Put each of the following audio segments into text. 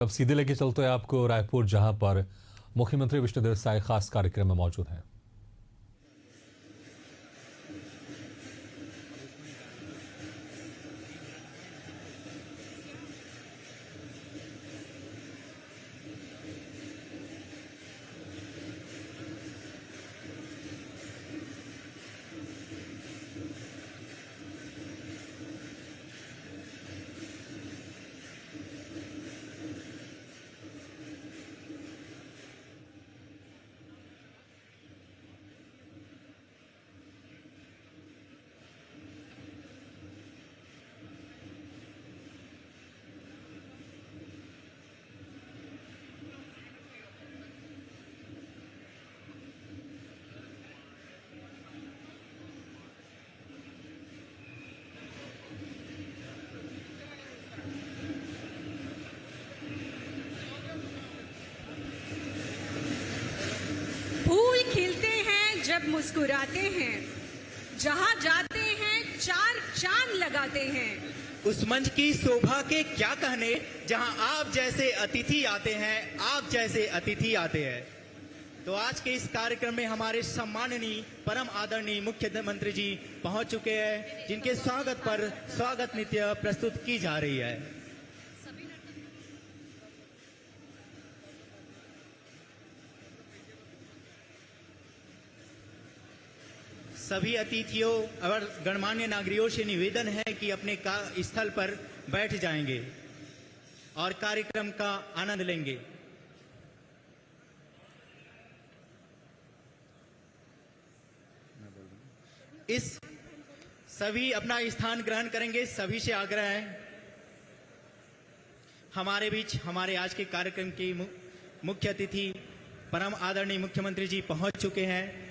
अब सीधे लेके चलते हैं आपको रायपुर, जहां पर मुख्यमंत्री विष्णुदेव साय खास कार्यक्रम में मौजूद हैं। खिलते हैं जब मुस्कुराते हैं, जहां जाते हैं चार चांद लगाते हैं। उस मंच की शोभा के क्या कहने, जहां आप जैसे अतिथि आते हैं, आप जैसे अतिथि आते हैं। तो आज के इस कार्यक्रम में हमारे सम्माननीय परम आदरणीय मुख्यमंत्री जी पहुंच चुके हैं, जिनके स्वागत पर स्वागत नृत्य प्रस्तुत की जा रही है। सभी अतिथियों और गणमान्य नागरिकों से निवेदन है कि अपने स्थल पर बैठ जाएंगे और कार्यक्रम का आनंद लेंगे। इस सभी अपना स्थान ग्रहण करेंगे, सभी से आग्रह है। हमारे बीच हमारे आज के कार्यक्रम की मुख्य अतिथि परम आदरणीय मुख्यमंत्री जी पहुंच चुके हैं।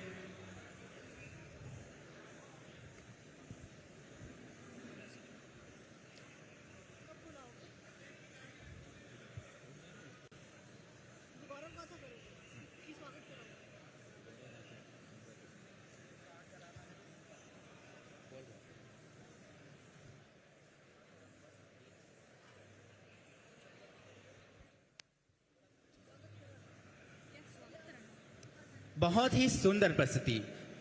बहुत ही सुंदर प्रस्तुति।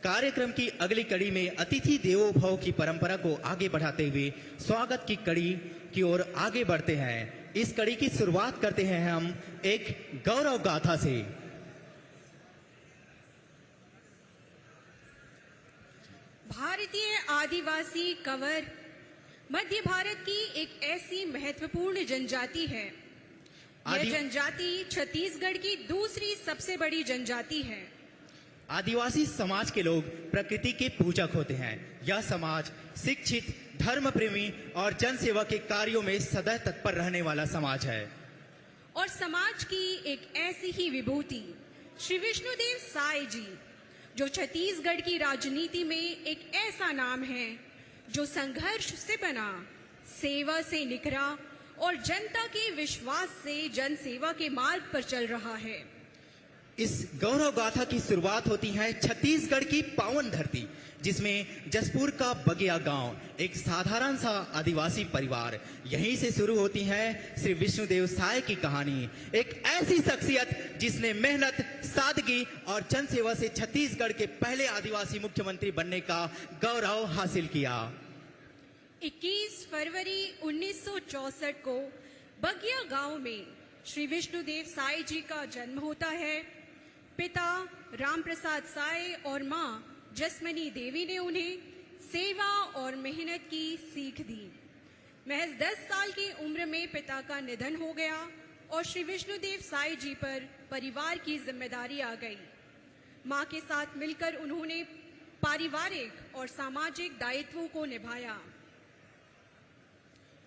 कार्यक्रम की अगली कड़ी में अतिथि देवो भव की परंपरा को आगे बढ़ाते हुए स्वागत की कड़ी की ओर आगे बढ़ते हैं। इस कड़ी की शुरुआत करते हैं हम एक गौरव गाथा से। भारतीय आदिवासी कंवर मध्य भारत की एक ऐसी महत्वपूर्ण जनजाति है। यह जनजाति छत्तीसगढ़ की दूसरी सबसे बड़ी जनजाति है। आदिवासी समाज के लोग प्रकृति के पूजक होते हैं। यह समाज शिक्षित, धर्म प्रेमी और जनसेवा के कार्यों में सदैव तत्पर रहने वाला समाज है। और समाज की एक ऐसी ही विभूति श्री विष्णुदेव साय जी, जो छत्तीसगढ़ की राजनीति में एक ऐसा नाम है जो संघर्ष से बना, सेवा से निखरा और जनता के विश्वास से जनसेवा के मार्ग पर चल रहा है। इस गौरव गाथा की शुरुआत होती है छत्तीसगढ़ की पावन धरती, जिसमें जसपुर का बगिया गांव, एक साधारण सा आदिवासी परिवार, यहीं से शुरू होती है श्री विष्णुदेव साय की कहानी। एक ऐसी शख्सियत जिसने मेहनत, सादगी और जनसेवा से छत्तीसगढ़ के पहले आदिवासी मुख्यमंत्री बनने का गौरव हासिल किया। 21 फरवरी 1964 को बगिया गांव में श्री विष्णुदेव साय जी का जन्म होता है। पिता राम प्रसाद साय और मां जसमनी देवी ने उन्हें सेवा और मेहनत की सीख दी। महज 10 साल की उम्र में पिता का निधन हो गया और श्री विष्णुदेव साय जी पर परिवार की जिम्मेदारी आ गई। मां के साथ मिलकर उन्होंने पारिवारिक और सामाजिक दायित्वों को निभाया।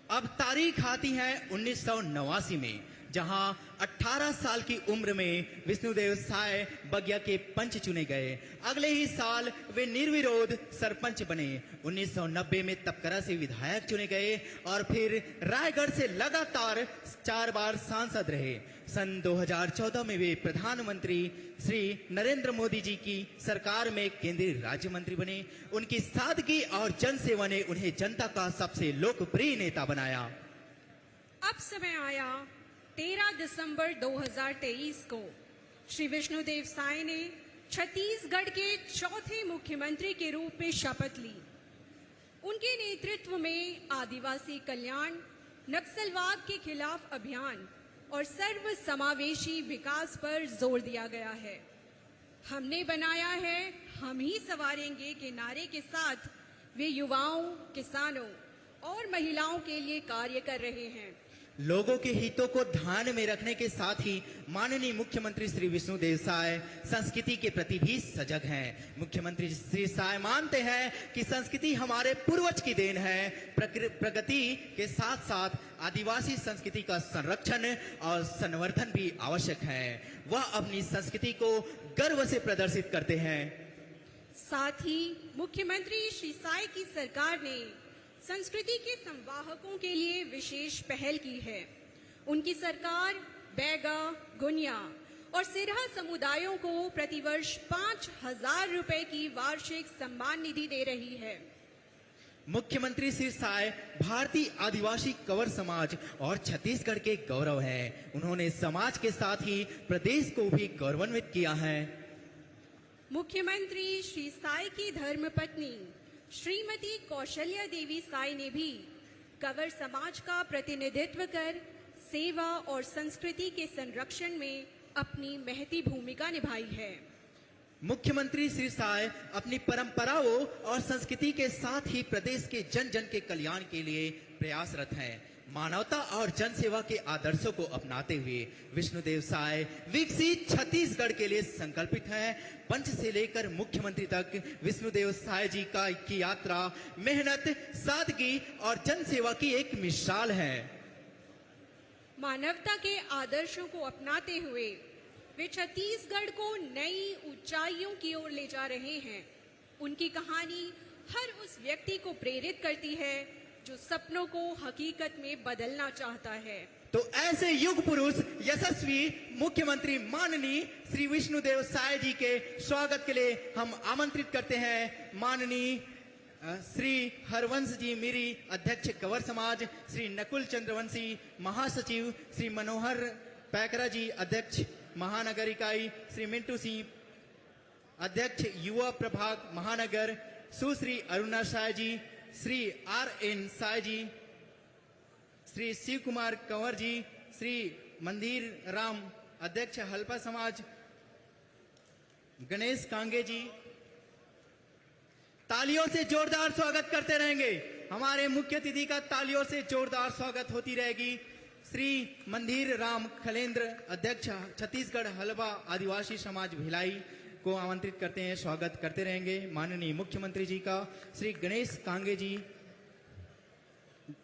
अब तारीख आती है 1989 में, जहां 18 साल की उम्र में विष्णुदेव साय बगिया के पंच चुने गए। अगले ही साल वे निर्विरोध सरपंच बने। 1990 में तपकरा से विधायक चुने गए और फिर रायगढ़ से लगातार 4 बार सांसद रहे। सन 2014 में वे प्रधानमंत्री श्री नरेंद्र मोदी जी की सरकार में केंद्रीय राज्य मंत्री बने। उनकी सादगी और जनसेवा ने उन्हें जनता का सबसे लोकप्रिय नेता बनाया। अब समय आया 13 दिसंबर 2023 को श्री विष्णुदेव साय ने छत्तीसगढ़ के चौथे मुख्यमंत्री के रूप में शपथ ली। उनके नेतृत्व में आदिवासी कल्याण, नक्सलवाद के खिलाफ अभियान और सर्व समावेशी विकास पर जोर दिया गया है। हमने बनाया है, हम ही संवारेंगे के नारे के साथ वे युवाओं, किसानों और महिलाओं के लिए कार्य कर रहे हैं। लोगों के हितों को ध्यान में रखने के साथ ही माननीय मुख्यमंत्री श्री विष्णुदेव साय संस्कृति के प्रति भी सजग हैं। मुख्यमंत्री श्री साय मानते हैं कि संस्कृति हमारे पूर्वज की देन है। प्रगति के साथ साथ आदिवासी संस्कृति का संरक्षण और संवर्धन भी आवश्यक है। वह अपनी संस्कृति को गर्व से प्रदर्शित करते हैं। साथ ही मुख्यमंत्री श्री साय की सरकार ने संस्कृति के संवाहकों के लिए विशेष पहल की है। उनकी सरकार बैगा, गुनिया और सिरहा समुदायों को प्रतिवर्ष 5,000 रुपए की वार्षिक सम्मान निधि दे रही है। मुख्यमंत्री श्री साय भारतीय आदिवासी कंवर समाज और छत्तीसगढ़ के गौरव हैं। उन्होंने समाज के साथ ही प्रदेश को भी गौरवान्वित किया है। मुख्यमंत्री श्री साय की धर्मपत्नी श्रीमती कौशल्या देवी साय ने भी कंवर समाज का प्रतिनिधित्व कर सेवा और संस्कृति के संरक्षण में अपनी महती भूमिका निभाई है। मुख्यमंत्री श्री साय अपनी परंपराओं और संस्कृति के साथ ही प्रदेश के जन जन के कल्याण के लिए प्रयासरत हैं। मानवता और जन सेवा के आदर्शों को अपनाते हुए विष्णुदेव साय विकसित छत्तीसगढ़ के लिए संकल्पित हैं। पंच से लेकर मुख्यमंत्री तक विष्णुदेव साय जी की यात्रा मेहनत, सादगी और जन सेवा की एक मिसाल है। मानवता के आदर्शों को अपनाते हुए वे छत्तीसगढ़ को नई ऊंचाइयों की ओर ले जा रहे हैं। उनकी कहानी हर उस व्यक्ति को प्रेरित करती है जो सपनों को हकीकत में बदलना चाहता है। तो ऐसे युग पुरुष यशस्वी मुख्यमंत्री माननीय श्री विष्णुदेव साय जी के स्वागत के लिए हम आमंत्रित करते हैं माननीय श्री हरवंश जी मीरी, अध्यक्ष कंवर समाज, श्री नकुल चंद्रवंशी महासचिव, श्री मनोहर पैकरा जी अध्यक्ष महानगर इकाई, श्री मिंटू सिंह अध्यक्ष युवा प्रभाग महानगर, सुश्री अरुणा साय जी, श्री RN साय जी, श्री शिव कुमार कंवर जी, श्री मंदिर राम अध्यक्ष हल्पा समाज, गणेश कांगे जी। तालियों से जोरदार स्वागत करते रहेंगे। हमारे मुख्य अतिथि का तालियों से जोरदार स्वागत होती रहेगी। श्री मंदिर राम खलेंद्र अध्यक्ष छत्तीसगढ़ हलवा आदिवासी समाज भिलाई को आमंत्रित करते हैं, स्वागत करते रहेंगे माननीय मुख्यमंत्री जी का। श्री गणेश कांगे जी,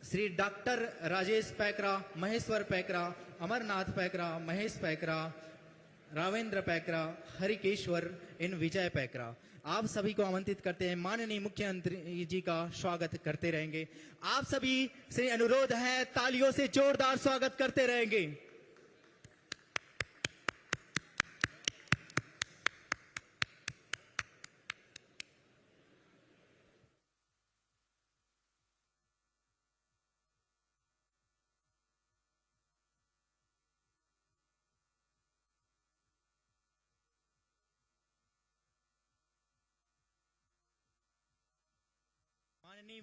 श्री डॉक्टर राजेश पैकरा, महेश्वर पैकरा, अमरनाथ पैकरा, महेश पैकरा, रावेंद्र पैकरा, हरिकेश्वर इन विजय पैकरा, आप सभी को आमंत्रित करते हैं। माननीय मुख्यमंत्री जी का स्वागत करते रहेंगे। आप सभी से अनुरोध है तालियों से जोरदार स्वागत करते रहेंगे। माननीय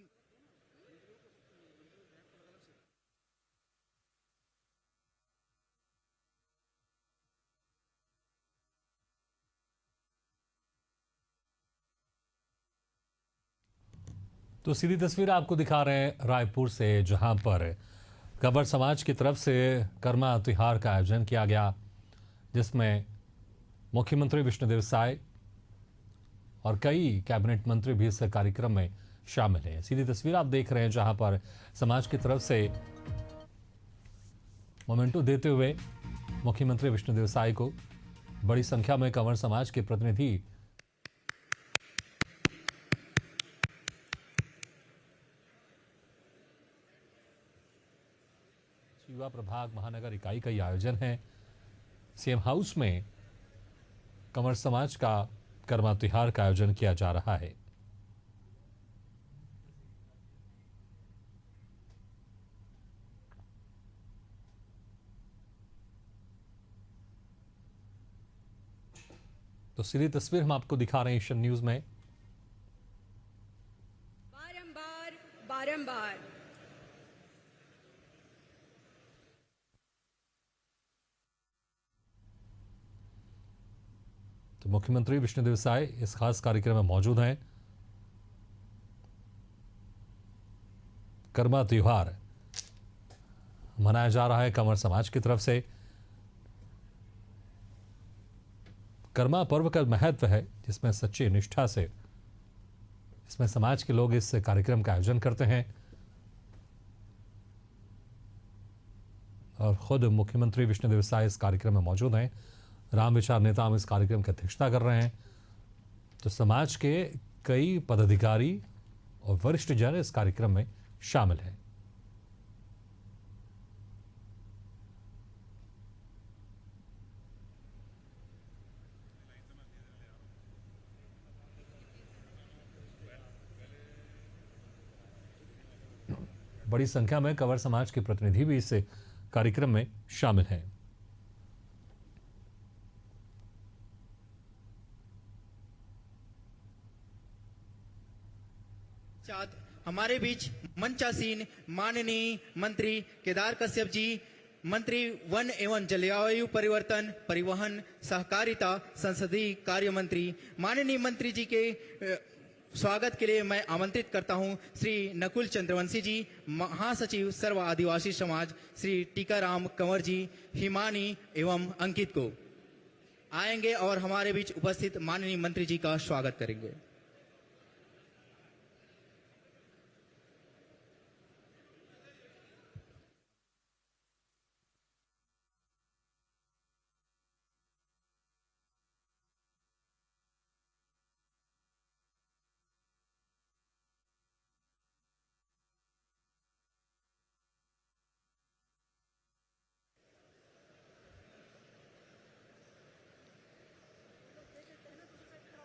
तो सीधी तस्वीर आपको दिखा रहे हैं रायपुर से, जहां पर कंवर समाज की तरफ से कर्मा त्योहार का आयोजन किया गया, जिसमें मुख्यमंत्री विष्णुदेव साय और कई कैबिनेट मंत्री भी इस कार्यक्रम में शामिल हैं। सीधी तस्वीर आप देख रहे हैं, जहां पर समाज की तरफ से मोमेंटो देते हुए मुख्यमंत्री विष्णुदेव साय को बड़ी संख्या में कंवर समाज के प्रतिनिधि युवा प्रभाग महानगर इकाई का यह आयोजन है। सीएम हाउस में कंवर समाज का कर्मा त्योहार का आयोजन किया जा रहा है। तो सीधी तस्वीर हम आपको दिखा रहे हैं एशियन न्यूज में। बारंबार बारंबार तो मुख्यमंत्री विष्णुदेव साय इस खास कार्यक्रम में मौजूद हैं। कर्मा त्योहार मनाया जा रहा है कंवर समाज की तरफ से। कर्मा पर्व का महत्व है जिसमें सच्ची निष्ठा से इसमें समाज के लोग इस कार्यक्रम का आयोजन करते हैं और खुद मुख्यमंत्री विष्णुदेव साय इस कार्यक्रम में मौजूद हैं। राम विचार नेता हम इस कार्यक्रम की अध्यक्षता कर रहे हैं। तो समाज के कई पदाधिकारी और वरिष्ठ जन इस कार्यक्रम में शामिल हैं। बड़ी संख्या में कंवर समाज के प्रतिनिधि भी इस कार्यक्रम में शामिल हैं। हमारे बीच मंचासीन माननीय मंत्री केदार कश्यप जी, मंत्री वन एवं जलवायु परिवर्तन, परिवहन, सहकारिता, संसदीय कार्य मंत्री, माननीय मंत्री जी के स्वागत के लिए मैं आमंत्रित करता हूं श्री नकुल चंद्रवंशी जी, महासचिव सर्व आदिवासी समाज श्री टीकाराम कंवर जी, हिमानी एवं अंकित को आएंगे और हमारे बीच उपस्थित माननीय मंत्री जी का स्वागत करेंगे।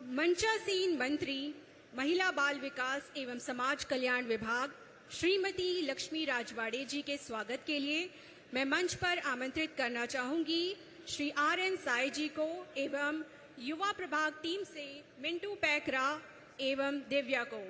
मंचासीन मंत्री महिला बाल विकास एवं समाज कल्याण विभाग श्रीमती लक्ष्मी राजवाड़े जी के स्वागत के लिए मैं मंच पर आमंत्रित करना चाहूंगी श्री RN साय जी को एवं युवा प्रभाग टीम से मिंटू पैकरा एवं दिव्या को।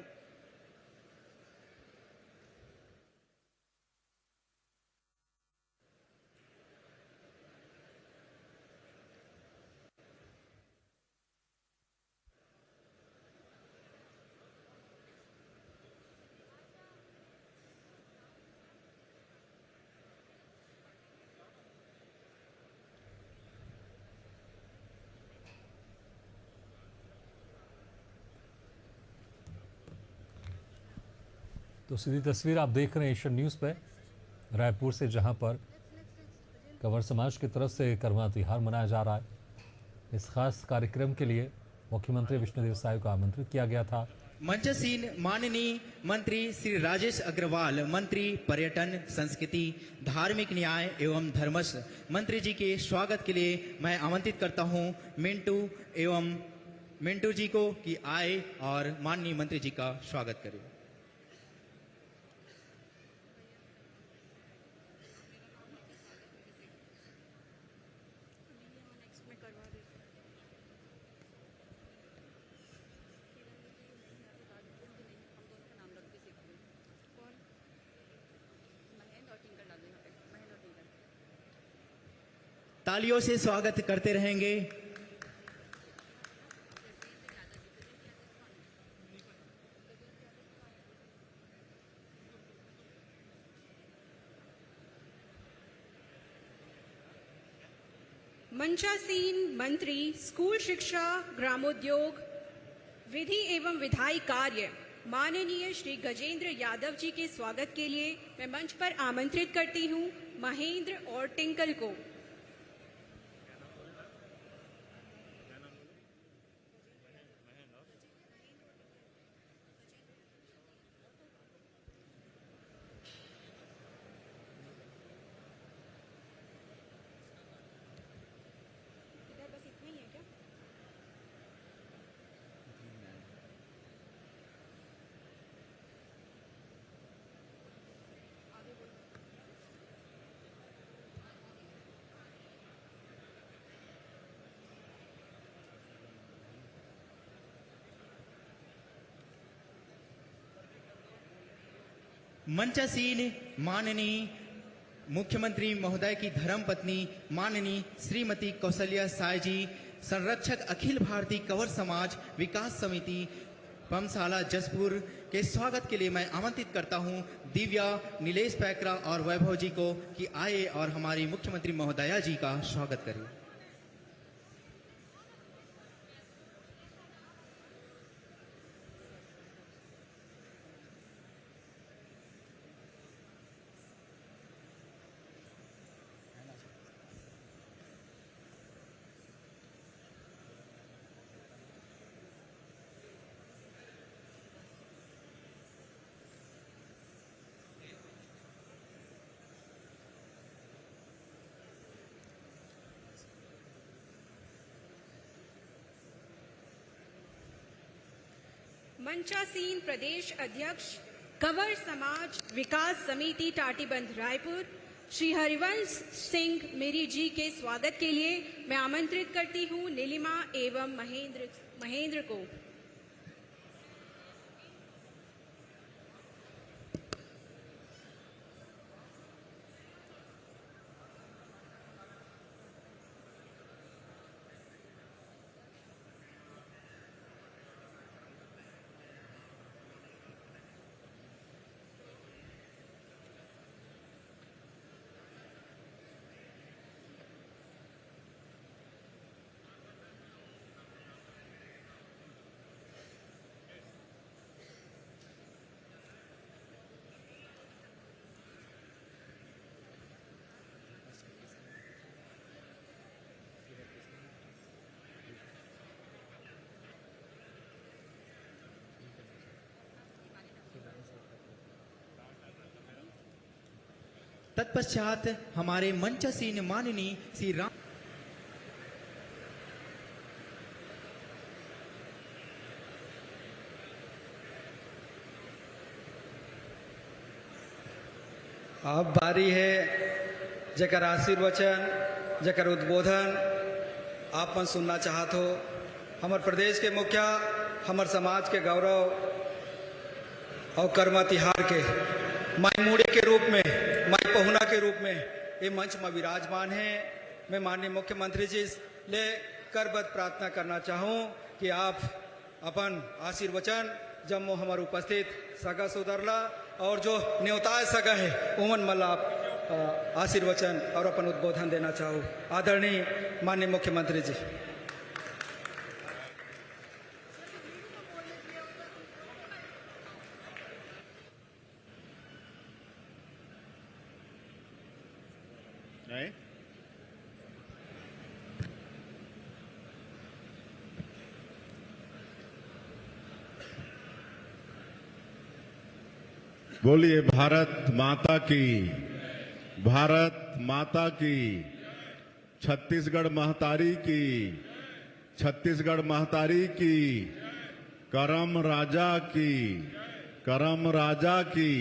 तो सीधी तस्वीर आप देख रहे हैं एशियन न्यूज़ पे रायपुर से, जहां पर कंवर समाज की तरफ से कर्मा त्योहार मनाया जा रहा है। इस खास कार्यक्रम के लिए मुख्यमंत्री विष्णुदेव साय को आमंत्रित किया गया था। मंचसीन माननीय मंत्री श्री राजेश अग्रवाल, मंत्री पर्यटन, संस्कृति, धार्मिक न्याय एवं धर्मस्व मंत्री जी के स्वागत के लिए मैं आमंत्रित करता हूं मिंटू जी को कि आए और माननीय मंत्री जी का स्वागत करें। तालियों से स्वागत करते रहेंगे। मंचासीन मंत्री स्कूल शिक्षा, ग्रामोद्योग, विधि एवं विधायी कार्य माननीय श्री गजेंद्र यादव जी के स्वागत के लिए मैं मंच पर आमंत्रित करती हूं महेंद्र और टिंकल को। मंचासीन माननीय मुख्यमंत्री महोदय की धर्मपत्नी माननीय श्रीमती कौशल्या साय जी, संरक्षक अखिल भारतीय कंवर समाज विकास समिति पमसाला जसपुर के स्वागत के लिए मैं आमंत्रित करता हूं दिव्या, नीलेश पैकरा और वैभव जी को कि आए और हमारी मुख्यमंत्री महोदया जी का स्वागत करें। मंचासीन प्रदेश अध्यक्ष कंवर समाज विकास समिति टाटीबंध रायपुर श्री हरिवंश सिंह मेरी जी के स्वागत के लिए मैं आमंत्रित करती हूं नीलिमा एवं महेंद्र को। तत्पश्चात हमारे मंचासीन माननीय श्री राम अब बारी है जकर आशीर्वचन जकर उद्बोधन आप मन सुनना चाहत हो। हमार प्रदेश के मुखिया, हमार समाज के गौरव और कर्मा तिहार के माई मूड़े के रूप में, माई पहुना के रूप में ये मंच में विराजमान है। मैं माननीय मुख्यमंत्री जी ले करबद्ध प्रार्थना करना चाहूँ कि आप अपन आशीर्वचन जब हमारे उपस्थित सगा सुधरला और जो न्योताय सगा है उमन मल्ला आप आशीर्वचन और अपन उद्बोधन देना चाहूँ। आदरणीय माननीय मुख्यमंत्री जी। बोलिए भारत माता की, भारत माता की, छत्तीसगढ़ महतारी की, छत्तीसगढ़ महतारी की, करम राजा की, करम राजा की।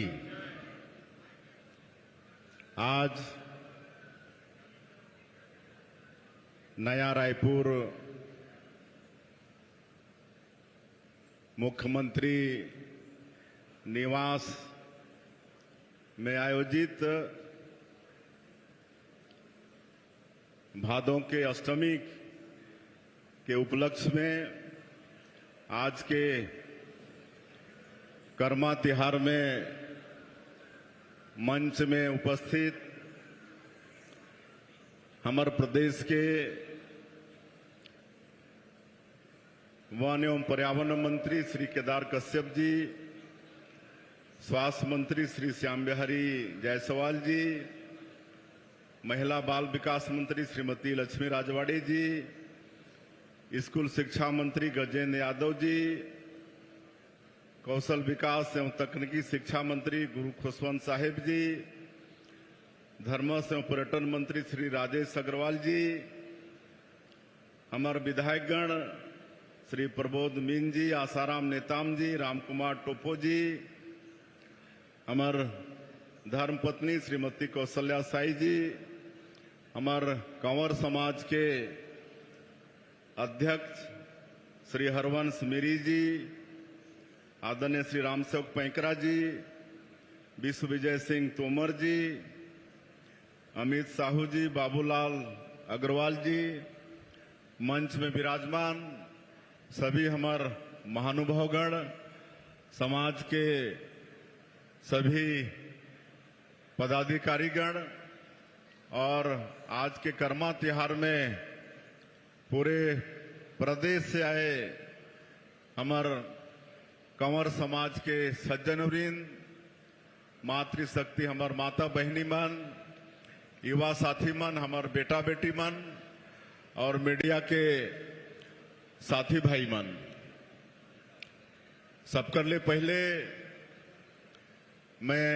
आज नया रायपुर मुख्यमंत्री निवास में आयोजित भादों के अष्टमी के उपलक्ष्य में आज के कर्मा तिहार में मंच में उपस्थित हमारे प्रदेश के वन एवं पर्यावरण मंत्री श्री केदार कश्यप जी, स्वास्थ्य मंत्री श्री श्याम बिहारी जायसवाल जी, महिला बाल विकास मंत्री श्रीमती लक्ष्मी राजवाड़ी जी, स्कूल शिक्षा मंत्री गजेंद्र यादव जी, कौशल विकास एवं तकनीकी शिक्षा मंत्री गुरु खुशवंत साहिब जी, धर्म एवं पर्यटन मंत्री श्री राजेश अग्रवाल जी, हमारे विधायकगण श्री प्रबोध मीन जी, आसाराम नेताम जी, रामकुमार टोपो जी, हमार धर्मपत्नी श्रीमती कौशल्या साई जी, हमार कंवर समाज के अध्यक्ष श्री हरवंश मेरी जी, आदरणीय श्री रामसेवक पैंकरा जी, विश्व विजय सिंह तोमर जी, अमित साहू जी, बाबूलाल अग्रवाल जी, मंच में विराजमान सभी हमार महानुभावगण, समाज के सभी पदाधिकारीगण और आज के कर्मा त्योहार में पूरे प्रदेश से आए हमार कंवर समाज के सज्जनवृंद, मातृशक्ति हमार माता बहनी मन, युवा साथी मन, हमार बेटा बेटी मन और मीडिया के साथी भाई मन, सबकर ले पहले मैं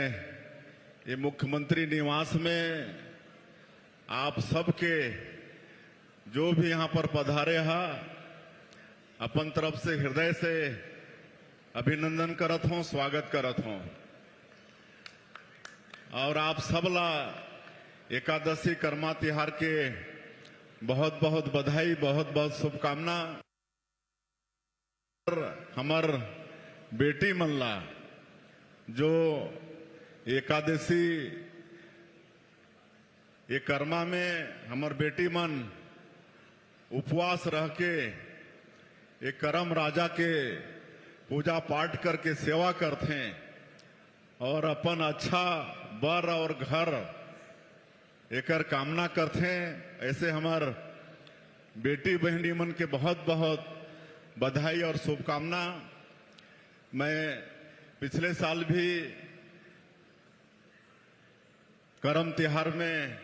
ये मुख्यमंत्री निवास में आप सबके जो भी यहाँ पर पधारे हा अपन तरफ से हृदय से अभिनंदन करत हूँ, स्वागत करत हूँ। और आप सबला एकादशी कर्मा तिहार के बहुत बहुत बधाई, बहुत बहुत शुभकामना। हमार बेटी मनला जो एकादशी ये कर्मा में हमार बेटी मन उपवास रह के एक करम राजा के पूजा पाठ करके सेवा करते हैं और अपन अच्छा बर और घर एकर कामना करते हैं। ऐसे हमार बेटी बहनी मन के बहुत बहुत बधाई और शुभकामना। मैं पिछले साल भी करम त्योहार में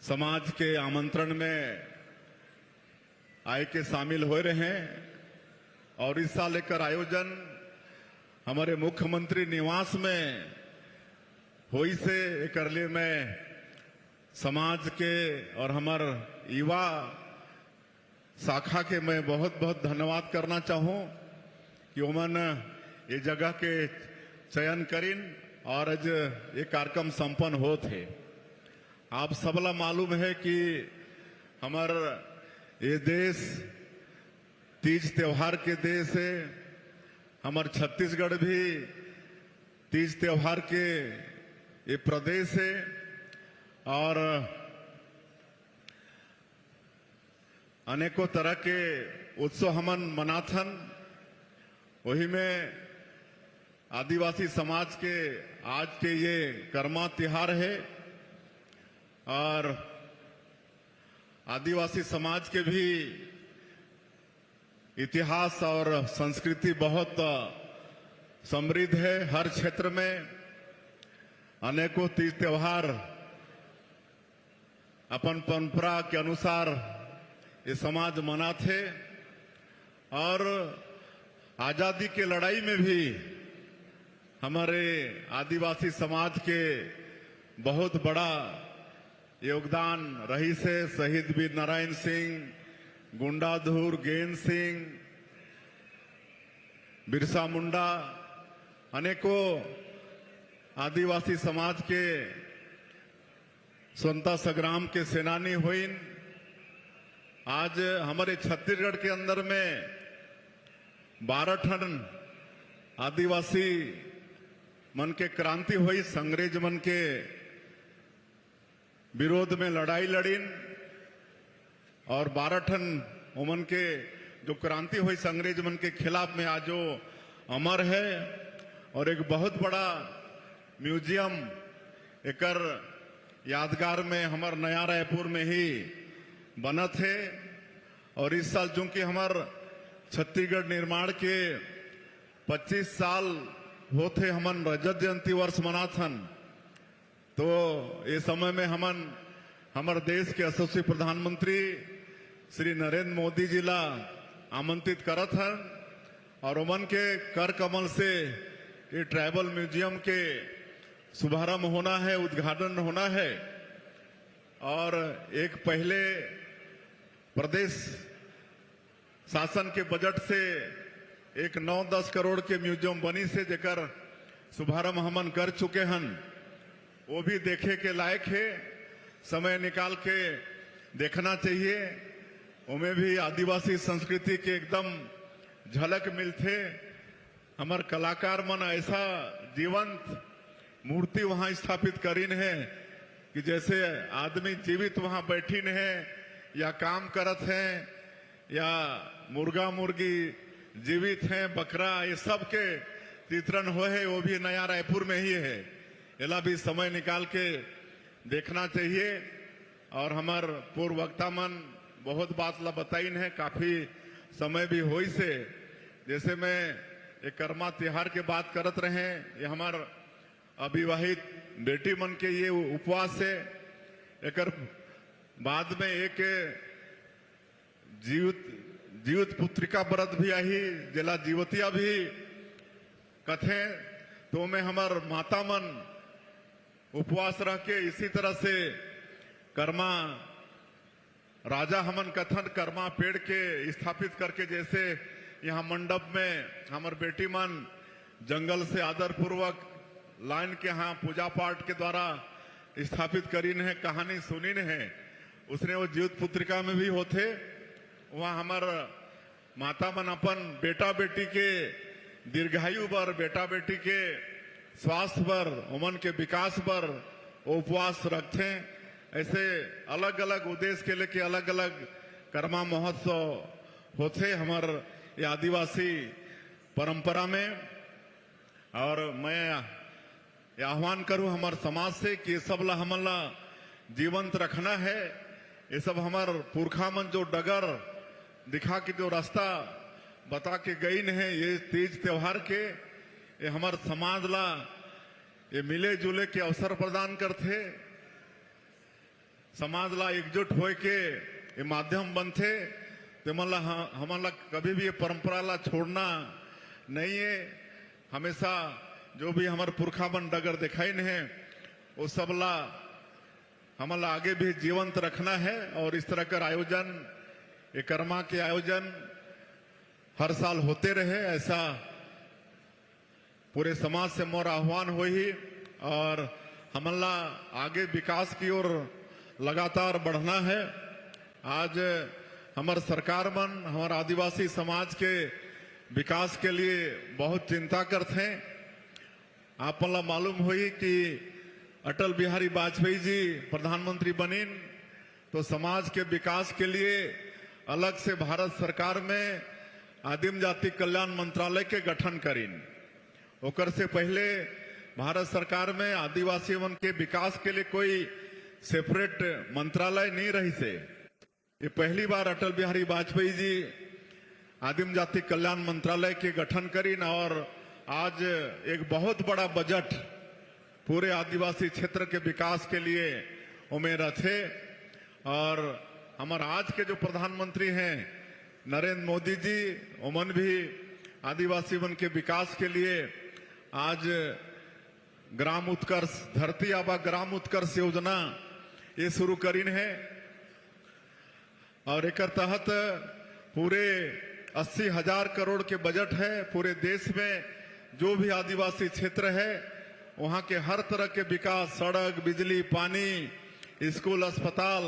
समाज के आमंत्रण में आए के शामिल हो रहे हैं और इस साल एकर आयोजन हमारे मुख्यमंत्री निवास में होई से एकर लिए मैं समाज के और हमार युवा शाखा के मैं बहुत बहुत धन्यवाद करना चाहूं कि उमन ये जगह के चयन करिन और आज ये कार्यक्रम संपन्न हो थे। आप सबला मालूम है कि हमार ये देश तीज त्योहार के देश है। हमार छत्तीसगढ़ भी तीज त्योहार के ये प्रदेश है और अनेकों तरह के उत्सव हमन मनाथन। वही में आदिवासी समाज के आज के ये कर्मा त्योहार है और आदिवासी समाज के भी इतिहास और संस्कृति बहुत समृद्ध है। हर क्षेत्र में अनेकों तीज त्योहार अपन परंपरा के अनुसार ये समाज मनाते और आजादी के लड़ाई में भी हमारे आदिवासी समाज के बहुत बड़ा योगदान रही से। शहीद वीर नारायण सिंह, गुंडाधुर गेंद सिंह, बिरसा मुंडा, अनेकों आदिवासी समाज के स्वतंत्रता संग्राम के सेनानी हुईन। आज हमारे छत्तीसगढ़ के अंदर में 12 ठन आदिवासी मन के क्रांति हुई, अंग्रेज मन के विरोध में लड़ाई लड़ीन और 12 ठन उमन के जो क्रांति हुई अंग्रेज मन के खिलाफ में आज वो अमर है। और एक बहुत बड़ा म्यूजियम एकर यादगार में हमार नया रायपुर में ही बना थे। और इस साल चूंकि हमार छत्तीसगढ़ निर्माण के 25 साल होते हमन रजत जयंती वर्ष मनाथन, तो ये समय में हमन हमार देश के यशस्वी प्रधानमंत्री श्री नरेंद्र मोदी जी ला आमंत्रित करत हैं और उमन के कर कमल से ये ट्राइबल म्यूजियम के शुभारंभ होना है, उद्घाटन होना है। और एक पहले प्रदेश शासन के बजट से एक 9-10 करोड़ के म्यूजियम बनी से जेकर शुभारंभ हमन कर चुके हैं, वो भी देखे के लायक है। समय निकाल के देखना चाहिए। उनमें भी आदिवासी संस्कृति के एकदम झलक मिलते। हमार कलाकार मन ऐसा जीवंत मूर्ति वहां स्थापित करीन है कि जैसे आदमी जीवित वहां बैठीन है या काम करत हैं या मुर्गा मुर्गी जीवित हैं, बकरा, ये सब के चित्रण हो है, वो भी नया रायपुर में ही है। एला भी समय निकाल के देखना चाहिए। और हमार पूर्व वक्ता मन बहुत बात ला बताइन है, काफी समय भी होई से। जैसे मैं एक कर्मा त्योहार के बात करत रहे, ये हमार अविवाहित बेटी मन के ये उपवास है। एक बाद में एक जीवित पुत्रिका व्रत भी आई, जिला जीवतिया भी कथे। तो में हमार माता मन उपवास रह के इसी तरह से कर्मा राजा हमन कथन कर्मा पेड़ के स्थापित करके, जैसे यहाँ मंडप में हमार बेटी मन जंगल से आदर पूर्वक लाइन के यहाँ पूजा पाठ के द्वारा स्थापित करीन है, कहानी सुनीन है। उसने वो जीवित पुत्रिका में भी होते। वहाँ हमार माता मन अपन बेटा बेटी के दीर्घायु पर, बेटा बेटी के स्वास्थ्य पर, उमन के विकास पर उपवास रखते। ऐसे अलग अलग उद्देश्य के लेके अलग अलग कर्मा महोत्सव होते हमार ये आदिवासी परंपरा में। और मैं आह्वान करूं हमार समाज से कि ये सब ला हमन ला जीवंत रखना है। ये सब हमार पुरखा मन जो डगर दिखा के जो रास्ता बता के गई है, ये तीज त्योहार के, ये हमार समाज ला ये मिले जुले के अवसर प्रदान करते, समाज ला एकजुट होए के ये माध्यम बनते। तो हमला कभी भी ये परंपरा ला छोड़ना नहीं है। हमेशा जो भी हमारे पुरखा मन डगर दिखाई है, वो सब ला हमला आगे भी जीवंत रखना है। और इस तरह का आयोजन, ये कर्मा के आयोजन हर साल होते रहे, ऐसा पूरे समाज से मोर आह्वान हो ही। और हमला आगे विकास की ओर लगातार बढ़ना है। आज हमार सरकार मन हमार आदिवासी समाज के विकास के लिए बहुत चिंता करते हैं। आप मला मालूम हुई कि अटल बिहारी वाजपेयी जी प्रधानमंत्री बनीन तो समाज के विकास के लिए अलग से भारत सरकार में आदिम जाति कल्याण मंत्रालय के गठन करीन। ओकर से पहले भारत सरकार में आदिवासी मन के विकास के लिए कोई सेपरेट मंत्रालय नहीं रही से। ये पहली बार अटल बिहारी वाजपेयी जी आदिम जाति कल्याण मंत्रालय के गठन करीन। और आज एक बहुत बड़ा बजट पूरे आदिवासी क्षेत्र के विकास के लिए उमेर रखे। और हमारे आज के जो प्रधानमंत्री हैं नरेंद्र मोदी जी, उमन भी आदिवासी वन के विकास के लिए आज ग्राम उत्कर्ष, धरती आबा ग्राम उत्कर्ष योजना ये शुरू करीन है। और एक तहत पूरे 80,000 करोड़ के बजट है। पूरे देश में जो भी आदिवासी क्षेत्र है वहां के हर तरह के विकास, सड़क, बिजली, पानी, स्कूल, अस्पताल,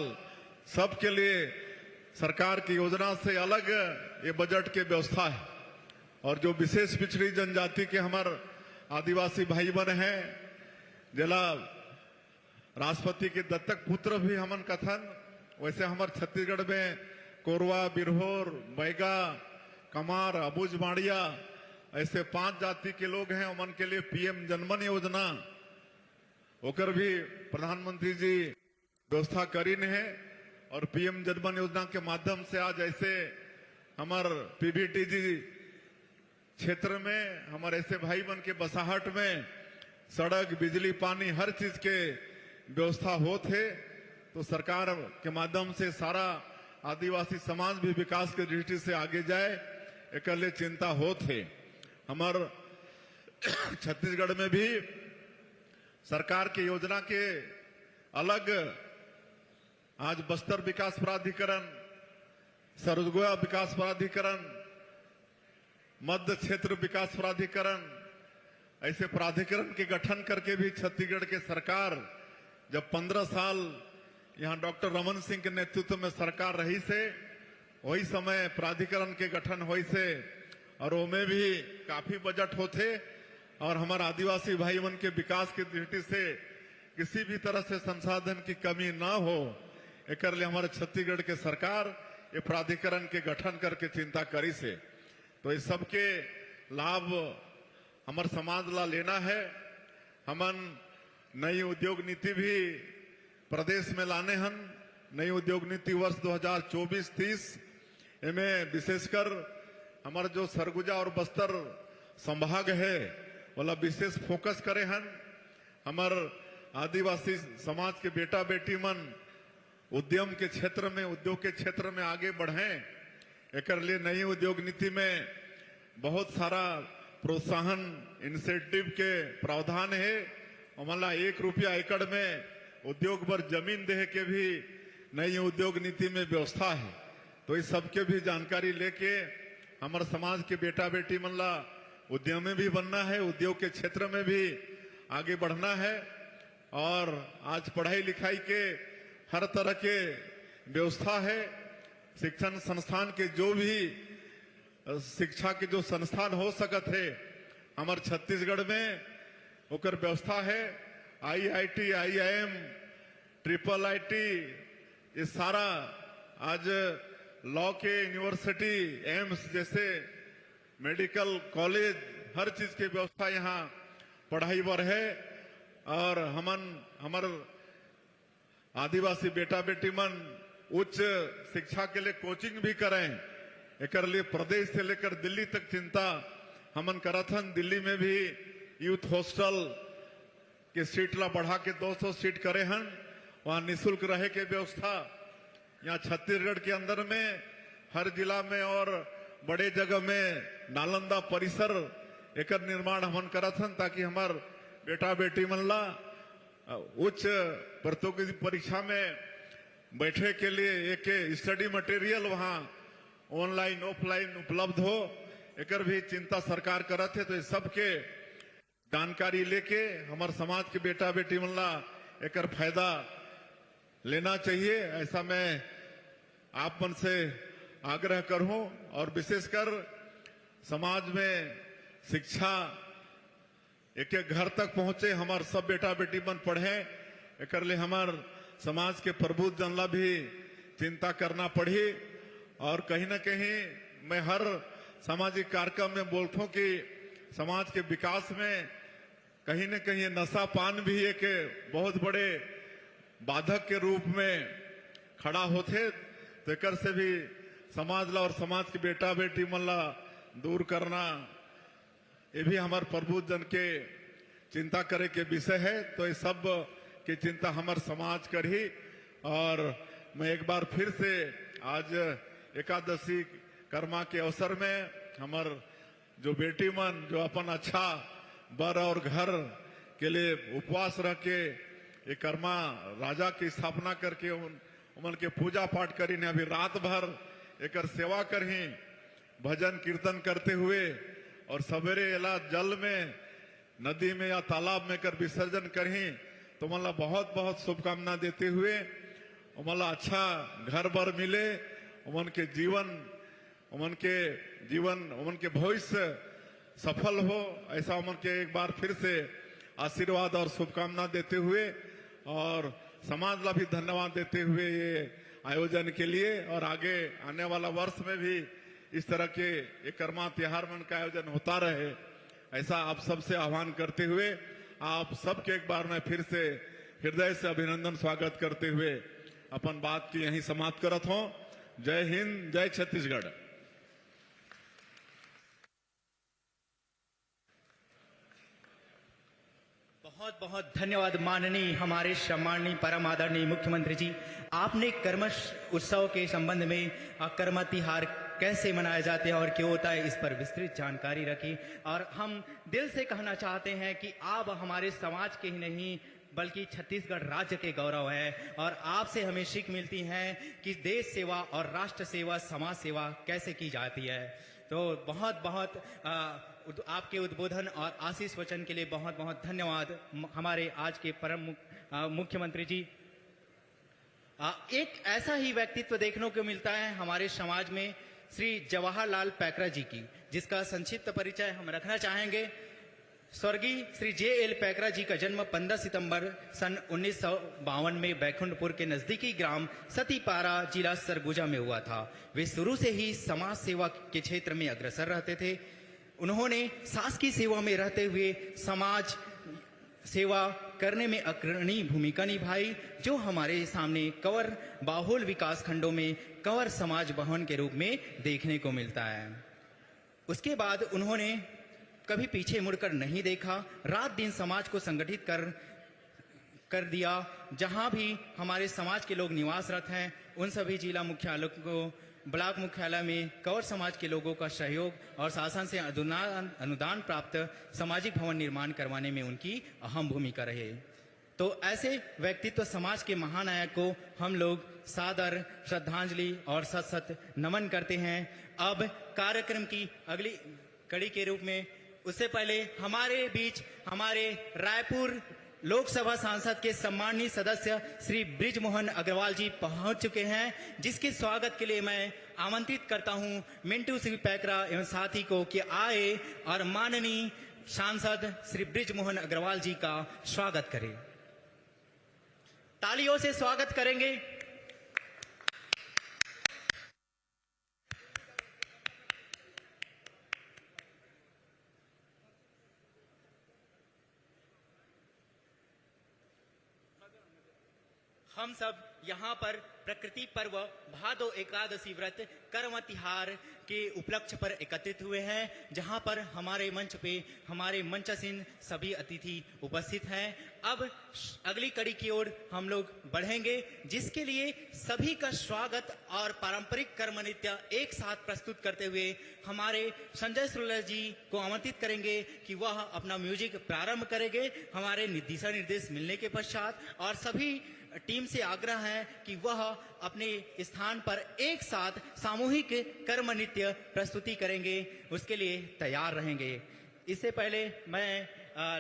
सब के लिए सरकार की योजना से अलग ये बजट के व्यवस्था है। और जो विशेष पिछड़ी जनजाति के हमारे आदिवासी भाई बहन हैं, जिला राष्ट्रपति के दत्तक पुत्र भी हमन कथन, वैसे हमारे छत्तीसगढ़ में कोरवा, बिरहोर, बैगा, कमार, अबुज, माड़िया, ऐसे 5 जाति के लोग हैं। उमन के लिए पीएम जनमन योजना होकर भी प्रधानमंत्री जी व्यवस्था करीन है। और पीएम जनमन योजना के माध्यम से आज ऐसे हमारे पीबीटीजी क्षेत्र में हमारे ऐसे भाई बन के बसाहट में सड़क, बिजली, पानी, हर चीज के व्यवस्था होते। तो सरकार के माध्यम से सारा आदिवासी समाज भी विकास के दृष्टि से आगे जाए, एक लिए चिंता होते। हमार छत्तीसगढ़ में भी सरकार की योजना के अलग आज बस्तर विकास प्राधिकरण, सरगुजा विकास प्राधिकरण, मध्य क्षेत्र विकास प्राधिकरण, ऐसे प्राधिकरण के गठन करके भी छत्तीसगढ़ के सरकार जब 15 साल यहाँ डॉक्टर रमन सिंह के नेतृत्व में सरकार रही से, वही समय प्राधिकरण के गठन हुई से। और उनमें भी काफी बजट होते। और हमारे आदिवासी भाई मन के विकास की दृष्टि से किसी भी तरह से संसाधन की कमी ना हो, एक लिए हमारे छत्तीसगढ़ के सरकार ये प्राधिकरण के गठन करके चिंता करी से। तो इस सबके लाभ हमारे समाज ला लेना है। हमन नई उद्योग नीति भी प्रदेश में लाने हन। नई उद्योग नीति वर्ष 2024-30 इनमें विशेषकर हमारा जो सरगुजा और बस्तर संभाग है वाला विशेष फोकस करे हन। हमार आदिवासी समाज के बेटा बेटी मन उद्यम के क्षेत्र में, उद्योग के क्षेत्र में आगे बढ़े। एक लिए नई उद्योग नीति में बहुत सारा प्रोत्साहन इंसेंटिव के प्रावधान है। हमारा 1 रुपया एकड़ में उद्योग पर जमीन दे के भी नई उद्योग नीति में व्यवस्था है। तो इस सबके भी जानकारी लेके हमारे समाज के बेटा बेटी मन ला उद्यमी भी बनना है, उद्योग के क्षेत्र में भी आगे बढ़ना है। और आज पढ़ाई लिखाई के हर तरह के व्यवस्था है। शिक्षण संस्थान के जो भी शिक्षा के जो संस्थान हो सकत है हमारे छत्तीसगढ़ में ओकर व्यवस्था है। IIT, IIM, IIIT ये सारा आज लॉ के यूनिवर्सिटी, एम्स जैसे मेडिकल कॉलेज, हर चीज की व्यवस्था यहाँ पढ़ाई पर है। और हमारे आदिवासी बेटा बेटी मन उच्च शिक्षा के लिए कोचिंग भी करें। एक लिए प्रदेश से लेकर दिल्ली तक चिंता हमन करत हन। दिल्ली में भी यूथ हॉस्टल के सीट ला बढ़ा के 200 सीट करे हन। वहां निःशुल्क रहे के व्यवस्था यहाँ छत्तीसगढ़ के अंदर में हर जिला में और बड़े जगह में नालंदा परिसर एक निर्माण हमन करत हन, ताकि हमार बेटा बेटी मन ला उच्च प्रतियोगिता परीक्षा में बैठे के लिए एक स्टडी मटेरियल वहां ऑनलाइन ऑफलाइन उपलब्ध हो। एक भी चिंता सरकार करत है। तो इस सबके जानकारी लेके हमारे समाज के बेटा बेटी मन ला एक फायदा लेना चाहिए, ऐसा मैं आप मन से आग्रह करूं। और विशेषकर समाज में शिक्षा एक घर तक पहुंचे, हमारे सब बेटा बेटी मन पढ़े। एक लिए हमार समाज के प्रबुद्ध जन ला भी चिंता करना पड़ी। और कहीं ना कहीं मैं हर सामाजिक कार्यक्रम में बोलता हूं कि समाज के विकास में कहीं न कहीं नशा पान भी एक बहुत बड़े बाधक के रूप में खड़ा होते। तो एक से भी समाज ला और समाज के बेटा बेटी मन ला दूर करना ये भी हमारे प्रबुद्ध जन के चिंता करे के विषय है। तो इस सब की चिंता हमारे समाज कर ही। और मैं एक बार फिर से आज एकादशी कर्मा के अवसर में हमार जो बेटी मन जो अपन अच्छा बर और घर के लिए उपवास रह के ये कर्मा राजा की स्थापना करके उमन के पूजा पाठ करी ने अभी रात भर एक सेवा करही, भजन कीर्तन करते हुए और सवेरे एला जल में नदी में या तालाब में कर विसर्जन करही। तो मला बहुत बहुत शुभकामना देते हुए मला अच्छा घर बर मिले, उमन के जीवन उमन के भविष्य सफल हो, ऐसा उमन के एक बार फिर से आशीर्वाद और शुभकामना देते हुए और समाज ला भी धन्यवाद देते हुए ये आयोजन के लिए। और आगे आने वाला वर्ष में भी इस तरह के एक कर्मा त्योहार मन का आयोजन होता रहे, ऐसा आप सबसे आह्वान करते हुए आप सबके एक बार मैं फिर से हृदय से अभिनंदन स्वागत करते हुए अपन बात की यहीं समाप्त करत हूं। जय हिंद, जय छत्तीसगढ़। बहुत बहुत धन्यवाद माननीय हमारे सम्माननीय परम आदरणीय मुख्यमंत्री जी। आपने कर्मश उत्सव के संबंध में कर्मा तिहार कैसे मनाए जाते हैं और क्यों होता है, इस पर विस्तृत जानकारी रखी। और हम दिल से कहना चाहते हैं कि आप हमारे समाज के ही नहीं बल्कि छत्तीसगढ़ राज्य के गौरव है। और आपसे हमें सीख मिलती है कि देश सेवा और राष्ट्र सेवा, समाज सेवा कैसे की जाती है। तो बहुत बहुत आपके उद्बोधन और आशीष वचन के लिए बहुत बहुत धन्यवाद हमारे आज के परम मुख्यमंत्री जी। एक ऐसा ही व्यक्तित्व देखने को मिलता है हमारे समाज में, श्री जवाहरलाल पैकरा जी की, जिसका संक्षिप्त परिचय हम रखना चाहेंगे। स्वर्गीय श्री J.L. पैकरा जी का जन्म 15 सितंबर सन 1952 में बैकुंठपुर के नजदीकी ग्राम सतीपारा जिला सरगुजा में हुआ था। वे शुरू से ही समाज सेवा के क्षेत्र में अग्रसर रहते थे। उन्होंने सास की सेवा में रहते हुए समाज सेवा करने में अग्रणी भूमिका निभाई, जो हमारे सामने कंवर बाहुल विकास खंडों में कंवर समाज भवन के रूप में देखने को मिलता है। उसके बाद उन्होंने कभी पीछे मुड़कर नहीं देखा, रात दिन समाज को संगठित कर दिया। जहां भी हमारे समाज के लोग निवासरत हैं, उन सभी जिला मुख्यालयों को, ब्लॉक मुख्यालय में कंवर समाज के लोगों का सहयोग और शासन से अनुदान प्राप्त सामाजिक भवन निर्माण करवाने में उनकी अहम भूमिका रहे। तो ऐसे व्यक्तित्व समाज के महानायक को हम लोग सादर श्रद्धांजलि और सत सत नमन करते हैं। अब कार्यक्रम की अगली कड़ी के रूप में, उससे पहले हमारे बीच हमारे रायपुर लोकसभा सांसद के सम्माननीय सदस्य श्री बृजमोहन अग्रवाल जी पहुंच चुके हैं, जिसके स्वागत के लिए मैं आमंत्रित करता हूं मिंटू सिंह पैकरा एवं साथी को कि आए और माननीय सांसद श्री बृजमोहन अग्रवाल जी का स्वागत करें। तालियों से स्वागत करेंगे। हम सब यहाँ पर प्रकृति पर्व भादो एकादशी व्रत कर्म तिहार के उपलक्ष्य पर एकत्रित हुए हैं, जहाँ पर हमारे मंच पे हमारे मंचासीन सभी अतिथि उपस्थित हैं। अब अगली कड़ी की ओर हम लोग बढ़ेंगे, जिसके लिए सभी का स्वागत और पारंपरिक कर्म नृत्य एक साथ प्रस्तुत करते हुए हमारे संजय सुरला जी को आमंत्रित करेंगे कि वह अपना म्यूजिक प्रारंभ करेंगे हमारे दिशा निर्देश मिलने के पश्चात। और सभी टीम से आग्रह है कि वह अपने स्थान पर एक साथ सामूहिक कर्म नृत्य प्रस्तुति करेंगे, उसके लिए तैयार रहेंगे। इससे पहले मैं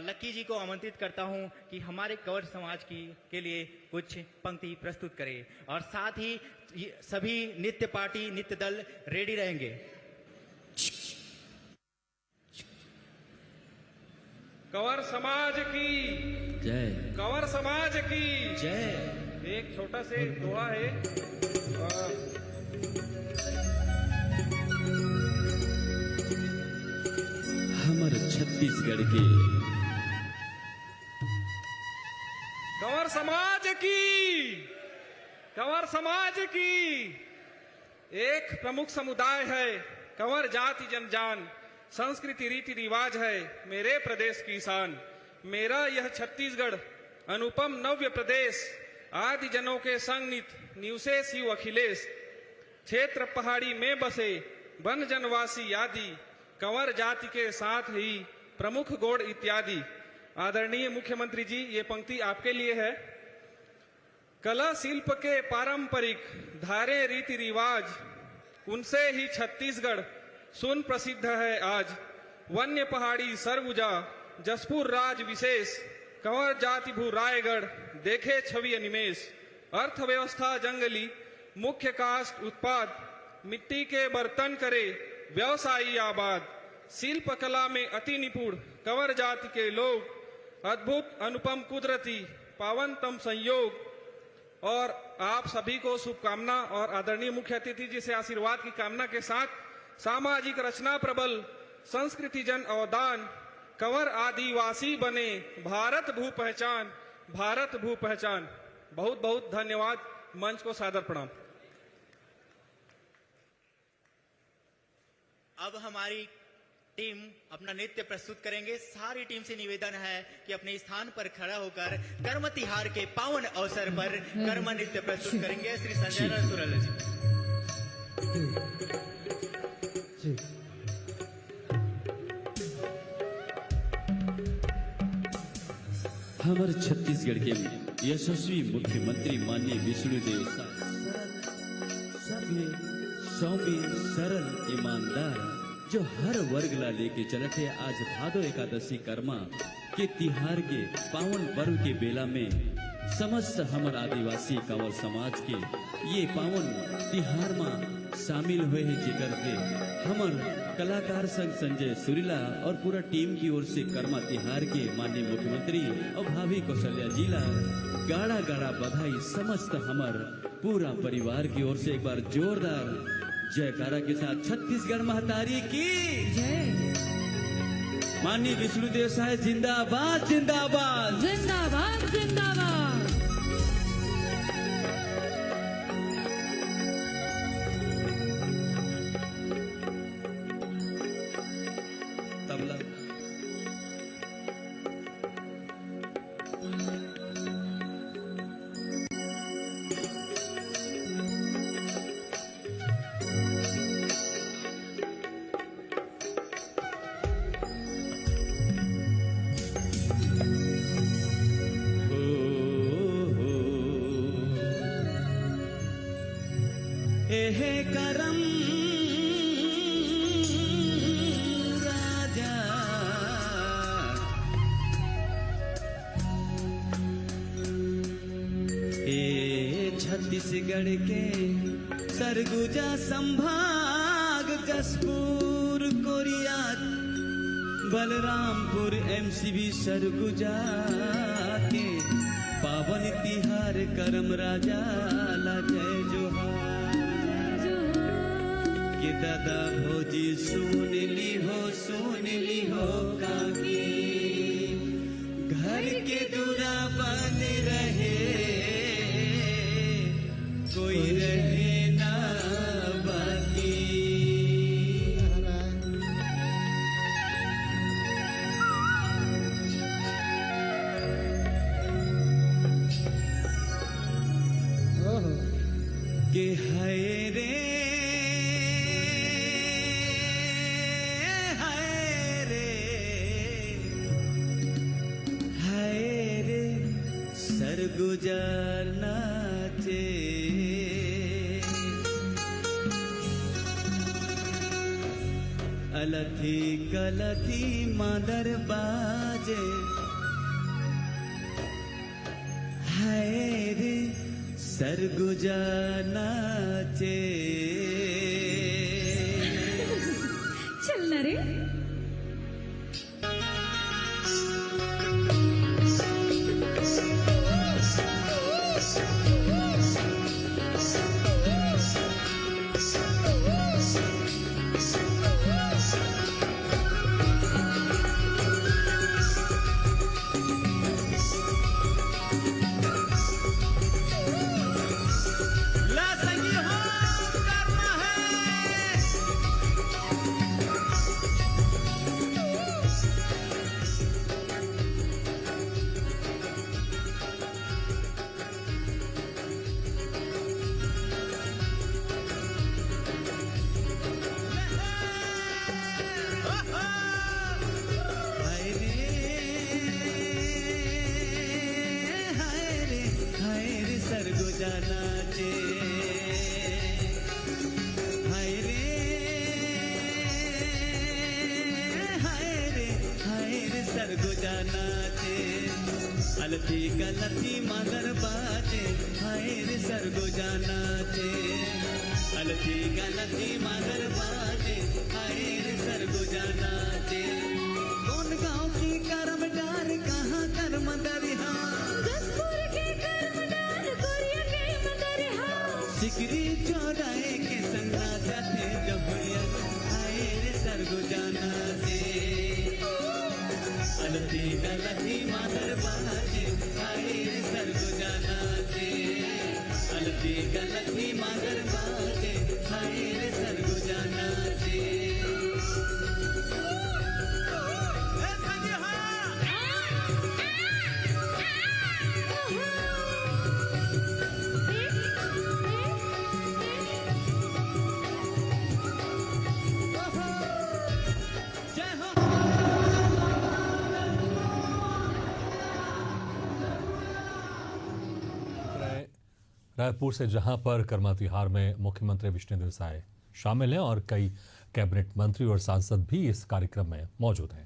लक्की जी को आमंत्रित करता हूं कि हमारे कंवर समाज के लिए कुछ पंक्ति प्रस्तुत करें, और साथ ही सभी नृत्य पार्टी नृत्य दल रेडी रहेंगे। कंवर समाज की जय। कंवर समाज की जय। एक छोटा से दोहा है। हमर छत्तीसगढ़ के कंवर समाज की, कंवर समाज की एक प्रमुख समुदाय है कंवर जाति जनजान, संस्कृति रीति रिवाज है मेरे प्रदेश की शान। मेरा यह छत्तीसगढ़ अनुपम नव्य प्रदेश, आदि जनों के संग नित निवसे शिव अखिलेश। क्षेत्र पहाड़ी में बसे वन जनवासी आदि, कंवर जाति के साथ ही प्रमुख गौड़ इत्यादि। आदरणीय मुख्यमंत्री जी, ये पंक्ति आपके लिए है। कला शिल्प के पारंपरिक धारे रीति रिवाज, उनसे ही छत्तीसगढ़ सुन प्रसिद्ध है आज। वन्य पहाड़ी सरगुजा, जसपुर राज विशेष, कंवर जाति भू रायगढ़ देखे छवि अनिमेष। अर्थव्यवस्था जंगली, मुख्य काष्ठ उत्पाद, मिट्टी के बर्तन करे व्यवसायी आबाद। शिल्प कला में अति निपुण कंवर जाति के लोग, अद्भुत अनुपम कुदरती पावनतम संयोग। और आप सभी को शुभकामना और आदरणीय मुख्य अतिथि जी से आशीर्वाद की कामना के साथ सामाजिक रचना प्रबल, संस्कृति जन अवदान, कंवर आदिवासी बने भारत भू पहचान, भारत भू पहचान। बहुत बहुत धन्यवाद। मंच को सादर प्रणाम। अब हमारी टीम अपना नृत्य प्रस्तुत करेंगे। सारी टीम से निवेदन है कि अपने स्थान पर खड़ा होकर कर्म तिहार के पावन अवसर पर कर्म नृत्य प्रस्तुत करेंगे। श्री संजय सुरल जी। हमारे छत्तीसगढ़ के यशस्वी मुख्यमंत्री माननीय विष्णुदेव साय सौम्य सरल ईमानदार, जो हर वर्ग ला लेके चलते आज भादो एकादशी कर्मा के तिहार के पावन पर्व के बेला में समस्त हमर आदिवासी कंवर समाज के ये पावन तिहार में शामिल हुए हैं, जेकर के हमर कलाकार संघ संजय सुरीला और पूरा टीम की ओर से कर्मा तिहार के माननीय मुख्यमंत्री और भाभी कौशल्या जिला गाड़ा गाड़ा बधाई समस्त हमर पूरा परिवार की ओर से एक बार जोरदार जयकारा के साथ छत्तीसगढ़ महतारी की जय। माननीय विष्णुदेव साय जिंदाबाद जिंदाबाद। जिंदाबाद जिंदाबाद। तबला एहे करम राजा ए छत्तीसगढ़ के सरगुजा संभाग जसपुर कोरिया बलरामपुर एमसीबी सरगुजा के पावन तिहार करम राजा ला जय जोहार के दादा भोजी सुन ली हो काकी घर के दूरा बन रहे कोई रहे ना बाकी। के हाय रे गुजर नाचे अलथी कलथी मादर बाजे हाय रे सरगुजा नाचे। चल ना रे। नाचे हाय रे सरगुजा नाचे अलथी कलथी मादर बाजे हाय रे सरगुजा नाचे अलथी कलथी मादर बाजे हाय रे सरगुजा नाचे। कौन गाँव की कर्मदार कहाँ कर्म दरिहा सिकरी चौराहे के संगा जाते डबरिया हाय रे सरगुजा नाचे अलथी गलथी मादर बाजे हाय रे सरगुजा नाचे अलथी गलथी मादर बाजे हाय रे सरगुजा नाचे। रायपुर से जहां पर कर्मा तिहार में मुख्यमंत्री विष्णुदेव साय शामिल हैं और कई कैबिनेट मंत्री और सांसद भी इस कार्यक्रम में मौजूद हैं।